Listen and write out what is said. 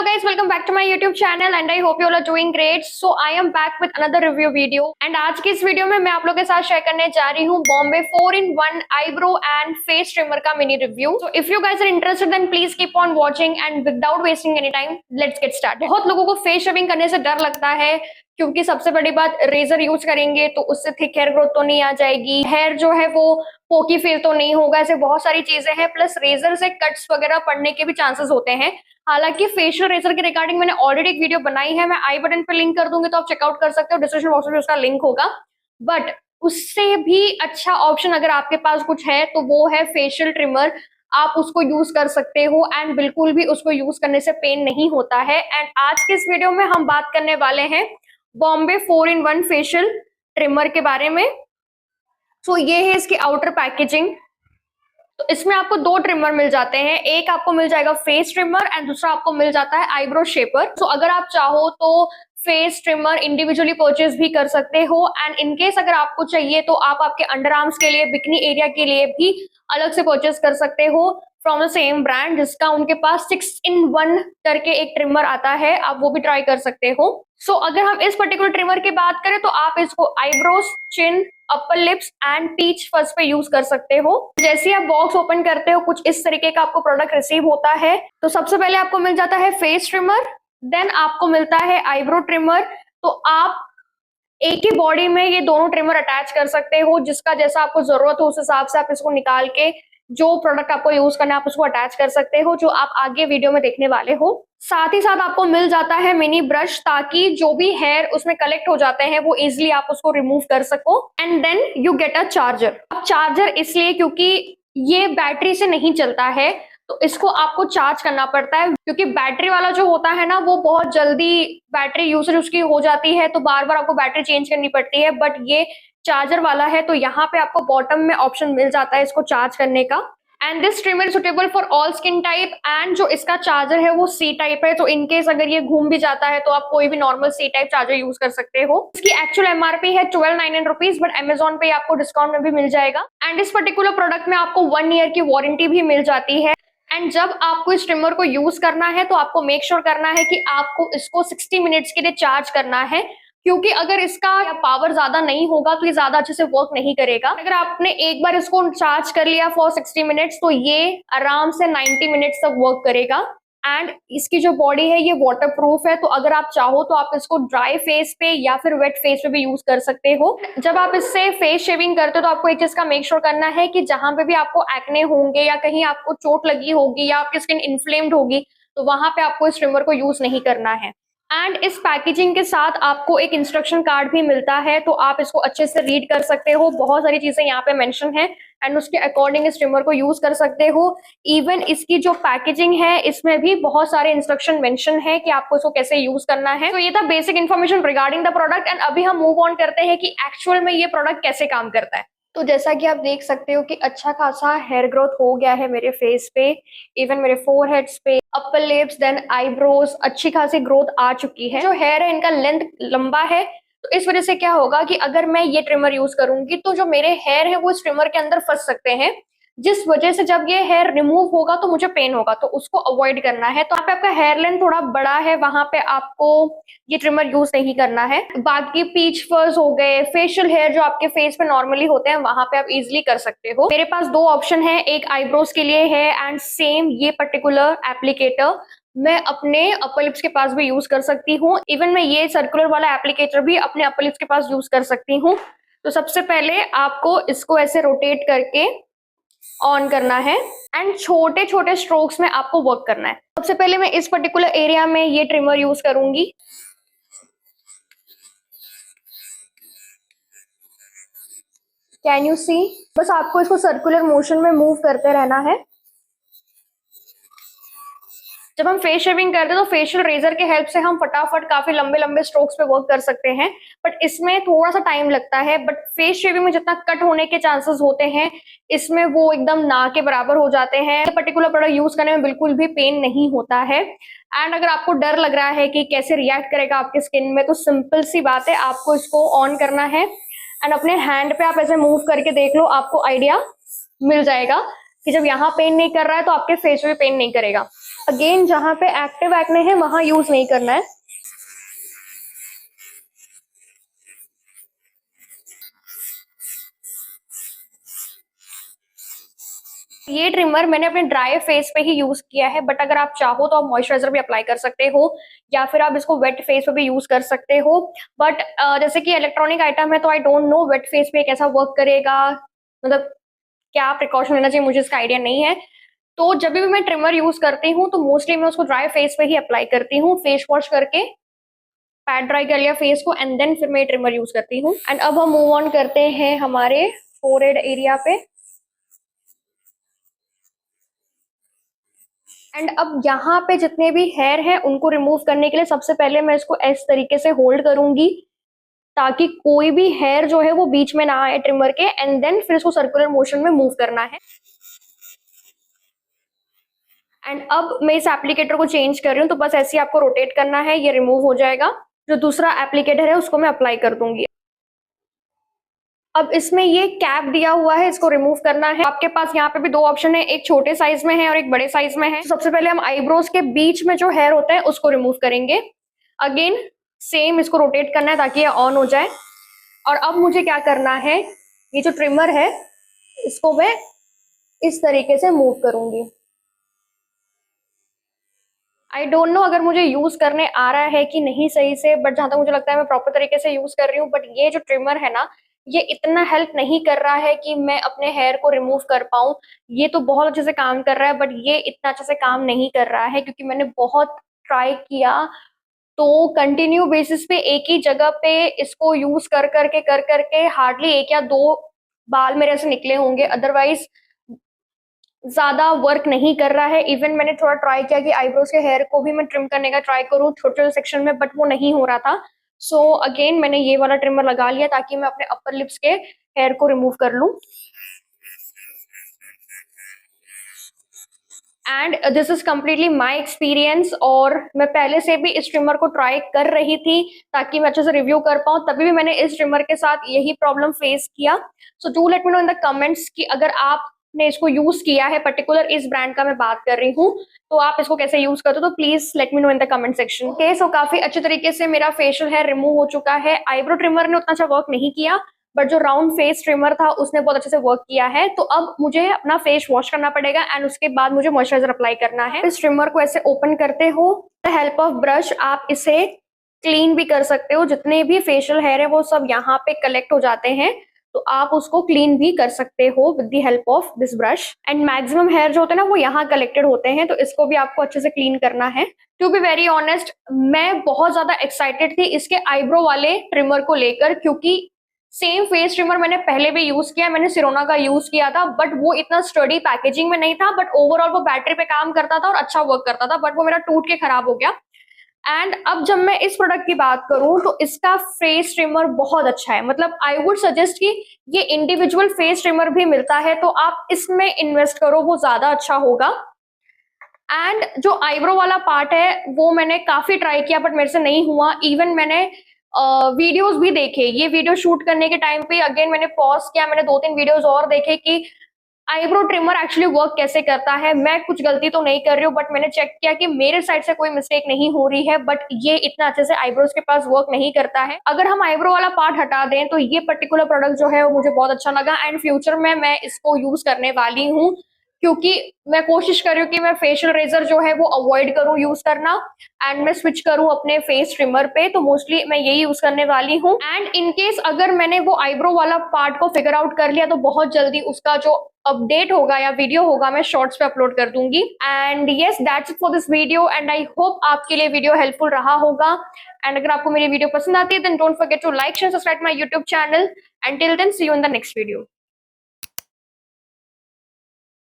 Hello guys, welcome back to my YouTube channel and I hope you all are doing great. So I am back with another review video and आज की इस video में मैं आप लोगों के साथ शेयर करने जा रही हूँ Bombay 4-in-1 eyebrow and face trimmer का mini review. So if you guys are interested then please keep on watching and without wasting any time let's get started. बहुत लोगों को फेस शेविंग करने से डर लगता है क्योंकि सबसे बड़ी बात रेजर यूज करेंगे तो उससे थिक हेयर ग्रोथ तो नहीं आ जाएगी, हेयर जो है वो पोकी फील तो नहीं होगा, ऐसे बहुत सारी चीजें हैं. प्लस रेजर से कट्स वगैरह पड़ने के भी चांसेस होते हैं. हालांकि फेशियल रेजर के रिगार्डिंग मैंने ऑलरेडी एक वीडियो बनाई है, मैं आई बटन पे लिंक कर दूंगी तो आप चेकआउट कर सकते हो, डिस्क्रिप्शन बॉक्स में उसका लिंक होगा. बट उससे भी अच्छा ऑप्शन अगर आपके पास कुछ है तो वो है फेशियल ट्रिमर. आप उसको यूज कर सकते हो एंड बिल्कुल भी उसको यूज करने से पेन नहीं होता है. एंड आज के इस वीडियो में हम बात करने वाले हैं बॉम्बे 4-in-1 फेशियल ट्रिमर के बारे में. तो ये है इसकी आउटर पैकेजिंग. तो इसमें आपको दो ट्रिमर मिल जाते हैं, एक आपको मिल जाएगा फेस ट्रिमर एंड दूसरा आपको मिल जाता है आईब्रो शेपर. तो अगर आप चाहो तो फेस ट्रिमर इंडिविजुअली परचेज भी कर सकते हो एंड इनकेस अगर आपको चाहिए तो आप आपके अंडर आर्म्स के लिए, बिकनी एरिया के लिए भी अलग से परचेज कर सकते हो फ्रॉम द सेम ब्रांड, जिसका उनके पास 6-in-1 करके एक ट्रिमर आता है, आप वो भी ट्राई कर सकते हो. सो अगर हम इस पर्टिकुलर ट्रिमर की बात करें तो आप इसको eyebrows, chin, upper lips and peach fuzz पे यूज कर सकते हो. जैसे ही आप बॉक्स ओपन करते हो कुछ इस तरीके का आपको प्रोडक्ट रिसीव होता है. तो सबसे पहले आपको मिल जाता है फेस ट्रिमर, देन आपको मिलता है आईब्रो ट्रिमर. तो आप एक ही बॉडी में ये दोनों ट्रिमर अटैच कर सकते हो, जिसका जैसा आपको जरूरत हो उस हिसाब से आप इसको निकाल के जो प्रोडक्ट आपको यूज करना है आप उसको अटैच कर सकते हो, जो आप आगे वीडियो में देखने वाले हो. साथ ही साथ आपको मिल जाता है मिनी ब्रश, ताकि जो भी हेयर उसमें कलेक्ट हो जाते हैं वो इजिली आप उसको रिमूव कर सको. And then you get a charger. अब चार्जर इसलिए क्योंकि ये बैटरी से नहीं चलता है, तो इसको आपको चार्ज करना पड़ता है, क्योंकि बैटरी वाला जो होता है ना वो बहुत जल्दी बैटरी यूसेज उसकी हो जाती है तो बार बार आपको बैटरी चेंज करनी पड़ती है. बट ये चार्जर वाला है तो यहाँ पे आपको बॉटम में ऑप्शन मिल जाता है इसको चार्ज करने का. And this trimmer suitable for all skin type. And जो इसका चार्जर है वो सी टाइप है, तो इनकेस अगर ये घूम भी जाता है तो आप कोई भी normal C type charger use कर सकते हो. इसकी एक्चुअल एमआरपी है 1299 रुपीज, बट अमेजोन पे आपको डिस्काउंट में भी मिल जाएगा. एंड इस पर्टिकुलर प्रोडक्ट में आपको 1 ईयर की वारंटी भी मिल जाती है. एंड जब आपको इस ट्रिमर को यूज करना है तो आपको मेक श्योर करना है कि आपको इसको 60 मिनट्स के लिए चार्ज करना है, क्योंकि अगर इसका पावर ज्यादा नहीं होगा तो ये ज्यादा अच्छे से वर्क नहीं करेगा. अगर आपने एक बार इसको चार्ज कर लिया फॉर 60 मिनट्स तो ये आराम से 90 मिनट्स तक वर्क करेगा. एंड इसकी जो बॉडी है ये वाटर प्रूफ है, तो अगर आप चाहो तो आप इसको ड्राई फेस पे या फिर वेट फेस पे भी यूज कर सकते हो. जब आप इससे फेस शेविंग करते हो तो आपको एक चीज का मेक श्योर करना है कि जहां पे भी आपको एक्ने होंगे या कहीं आपको चोट लगी होगी या आपकी स्किन इन्फ्लेम्ड होगी तो वहां पे आपको इस ट्रिमर को यूज नहीं करना है. एंड इस पैकेजिंग के साथ आपको एक इंस्ट्रक्शन कार्ड भी मिलता है, तो आप इसको अच्छे से रीड कर सकते हो. बहुत सारी चीजें यहाँ पे मेंशन है एंड उसके अकॉर्डिंग इस ट्रिमर को यूज कर सकते हो. इवन इसकी जो पैकेजिंग है इसमें भी बहुत सारे इंस्ट्रक्शन मेंशन है कि आपको इसको कैसे यूज करना है. तो ये था basic information regarding the product. And अभी हम मूव ऑन करते हैं कि एक्चुअल में ये प्रोडक्ट कैसे काम करता है. तो जैसा कि आप देख सकते हो कि अच्छा खासा हेयर ग्रोथ हो गया है मेरे फेस पे, इवन मेरे फोरहेड्स पे, अपर लिप्स, देन आईब्रोज, अच्छी खासी ग्रोथ आ चुकी है. जो हेयर है इनका लेंथ लंबा है, तो इस वजह से क्या होगा कि अगर मैं ये ट्रिमर यूज करूंगी तो जो मेरे हेयर है वो इस ट्रिमर के अंदर फंस सकते हैं, जिस वजह से जब ये हेयर रिमूव होगा तो मुझे पेन होगा, तो उसको अवॉइड करना है. तो यहाँ पे आपका हेयर लेंथ थोड़ा बड़ा है, वहां पे आपको ये ट्रिमर यूज नहीं करना है. बाकी पीच फर्स हो गए, फेशियल हेयर जो आपके फेस पे नॉर्मली होते हैं वहां पे आप इजिली कर सकते हो. मेरे पास दो ऑप्शन है, एक आईब्रोज के लिए है एंड सेम ये पर्टिकुलर एप्लीकेटर मैं अपने अपर लिप्स के पास भी यूज कर सकती हूँ. इवन मैं ये सर्कुलर वाला एप्लीकेटर भी अपने अपर लिप्स के पास यूज कर सकती हूँ. तो सबसे पहले आपको इसको ऐसे रोटेट करके ऑन करना है एंड छोटे छोटे स्ट्रोक्स में आपको वर्क करना है. सबसे पहले मैं इस पर्टिकुलर एरिया में ये ट्रिमर यूज करूंगी. Can you see? बस आपको इसको सर्कुलर मोशन में मूव करते रहना है. जब हम फेस शेविंग करते हैं तो फेशियल रेजर के हेल्प से हम फटाफट काफी लंबे लंबे स्ट्रोक्स पे वर्क कर सकते हैं, बट इसमें थोड़ा सा टाइम लगता है. बट फेस शेविंग में जितना कट होने के चांसेस होते हैं इसमें वो एकदम ना के बराबर हो जाते हैं. ये पर्टिकुलर प्रोडक्ट यूज करने में बिल्कुल भी पेन नहीं होता है. एंड अगर आपको डर लग रहा है कि कैसे रिएक्ट करेगा आपके स्किन में, तो सिंपल सी बात है, आपको इसको ऑन करना है एंड अपने हैंड पे आप ऐसे मूव करके देख लो, आपको आइडिया मिल जाएगा कि जब यहाँ पेन नहीं कर रहा है तो आपके फेस पे पेन नहीं करेगा. अगेन जहाँ पे एक्टिव एक्ने है वहां यूज नहीं करना है। ये ट्रिमर मैंने अपने ड्राई फेस पे ही यूज किया है, बट अगर आप चाहो तो आप मॉइस्चराइजर भी अप्लाई कर सकते हो या फिर आप इसको वेट फेस पे भी यूज कर सकते हो। बट जैसे कि इलेक्ट्रॉनिक आइटम है तो I don't know wait face पे कैसा वर्क करेगा, मतलब क्या प्रिकॉशन लेना चाहिए, मुझे इसका आइडिया नहीं है। तो जब भी मैं ट्रिमर यूज करती हूँ तो मोस्टली मैं उसको ड्राई फेस पे ही अप्लाई करती हूँ, फेस वॉश करके पैड ड्राई कर लिया फेस को एंड देन फिर मैं ट्रिमर यूज करती हूँ। एंड अब हम मूव ऑन करते हैं हमारे फोरहेड एरिया पे। एंड अब यहाँ पे जितने भी हेयर हैं उनको रिमूव करने के लिए सबसे पहले मैं इसको इस तरीके से होल्ड करूंगी ताकि कोई भी हेयर जो है वो बीच में ना आए ट्रिमर के, एंड देन फिर इसको सर्कुलर मोशन में मूव करना है। एंड अब मैं इस एप्लीकेटर को चेंज कर रही हूँ, तो बस ऐसे ही आपको रोटेट करना है, ये रिमूव हो जाएगा। जो दूसरा एप्लीकेटर है उसको मैं अप्लाई कर दूंगी। अब इसमें ये कैप दिया हुआ है, इसको रिमूव करना है। आपके पास यहाँ पे भी दो ऑप्शन है, एक छोटे साइज में है और एक बड़े साइज में है। तो सबसे पहले हम आईब्रोज के बीच में जो हेयर होता है उसको रिमूव करेंगे। अगेन सेम इसको रोटेट करना है ताकि ये ऑन हो जाए। और अब मुझे क्या करना है, ये जो ट्रिमर है इसको मैं इस तरीके से मूव करूंगी। आई डोंट नो अगर मुझे यूज करने आ रहा है कि नहीं सही से, बट जहां तक मुझे लगता है मैं प्रॉपर तरीके से यूज कर रही हूँ। बट ये जो ट्रिमर है ना, ये इतना हेल्प नहीं कर रहा है कि मैं अपने हेयर को रिमूव कर पाऊं। ये तो बहुत अच्छे से काम कर रहा है, बट ये इतना अच्छे से काम नहीं कर रहा है क्योंकि मैंने बहुत ट्राई किया। तो कंटिन्यू बेसिस पे एक ही जगह पे इसको यूज कर करके हार्डली एक या दो बाल मेरे से निकले होंगे, अदरवाइज ज्यादा वर्क नहीं कर रहा है। इवन मैंने थोड़ा ट्राई किया कि आईब्रोज के हेयर को भी मैं ट्रिम करने का ट्राई करूँ छोटे छोटे सेक्शन में, बट वो नहीं हो रहा था। सो अगेन मैंने ये वाला ट्रिमर लगा लिया ताकि मैं अपने अपर लिप्स के हेयर को रिमूव कर लूं। And this is completely my experience, और मैं पहले से भी इस ट्रिमर को ट्राई कर रही थी ताकि मैं अच्छे से रिव्यू कर पाऊँ। तभी भी मैंने इस ट्रिमर के साथ यही प्रॉब्लम फेस किया। So do let me know in the comments कि अगर आपने इसको यूज किया है, पर्टिकुलर इस ब्रांड का मैं बात कर रही हूँ, तो आप इसको कैसे यूज करते हो, तो please let me know in the comment section. Okay, so काफी अच्छे तरीके से मेरा फेशियल हेयर रिमूव हो चुका है। आईब्रो ट्रिमर ने उतना अच्छा वर्क नहीं किया, बट जो राउंड फेस ट्रिमर था उसने बहुत अच्छे से वर्क किया है। तो अब मुझे अपना फेस वॉश करना पड़ेगा एंड उसके बाद मुझे मॉइस्चराइजर अप्लाई करना है। इस ट्रिमर को ऐसे ओपन करते हो, हेल्प ऑफ ब्रश आप इसे क्लीन भी कर सकते हो। जितने भी फेशियल हेयर है वो सब यहाँ पे कलेक्ट हो जाते हैं, तो आप उसको क्लीन भी कर सकते हो with the help of this brush. And maximum hair जो होते हैं ना वो यहाँ कलेक्टेड होते हैं, तो इसको भी आपको अच्छे से क्लीन करना है। टू बी वेरी ऑनेस्ट, मैं बहुत ज्यादा एक्साइटेड थी इसके आईब्रो वाले ट्रिमर को लेकर, क्योंकि सेम फेस ट्रिमर मैंने पहले भी यूज किया, मैंने सिरोना का यूज किया था, बट वो इतना स्टडी पैकेजिंग में नहीं था, बट ओवरऑल वो बैटरी पे काम करता था और अच्छा वर्क करता था, बट वो मेरा टूट के खराब हो गया। एंड अब जब मैं इस प्रोडक्ट की बात करूं तो इसका फेस ट्रिमर बहुत अच्छा है। मतलब आई वुड सजेस्ट कि ये इंडिविजुअल फेस ट्रिमर भी मिलता है तो आप इसमें इन्वेस्ट करो, वो ज्यादा अच्छा होगा। एंड जो आईब्रो वाला पार्ट है वो मैंने काफी ट्राई किया बट मेरे से नहीं हुआ। इवन मैंने वीडियोस भी देखे, ये वीडियो शूट करने के टाइम पे अगेन मैंने पॉज किया, मैंने 2-3 वीडियोस और देखे कि आईब्रो ट्रिमर एक्चुअली वर्क कैसे करता है। मैं कुछ गलती तो नहीं कर रही हूँ, बट मैंने चेक किया कि मेरे साइड से कोई मिस्टेक नहीं हो रही है, बट ये इतना अच्छे से आईब्रोज के पास वर्क नहीं करता है। अगर हम आईब्रो वाला पार्ट हटा दें तो ये पर्टिकुलर प्रोडक्ट जो है वो मुझे बहुत अच्छा लगा एंड फ्यूचर में मैं इसको यूज करने वाली हूँ, क्योंकि मैं कोशिश कर रही हूँ कि मैं फेशियल रेजर जो है वो अवॉइड करूँ यूज करना एंड मैं स्विच करूँ अपने फेस ट्रिमर पे। तो मोस्टली मैं यही यूज करने वाली हूँ। एंड इन केस अगर मैंने वो आईब्रो वाला पार्ट को फिगर आउट कर लिया तो बहुत जल्दी उसका जो अपडेट होगा या वीडियो होगा मैं शॉर्ट्स पे अपलोड कर दूंगी। And yes, that's it for this video and I hope आपके लिए वीडियो हेल्पफुल रहा होगा। एंड अगर आपको मेरी वीडियो पसंद आती है then don't forget to like share subscribe my YouTube channel and till then see you in the next video.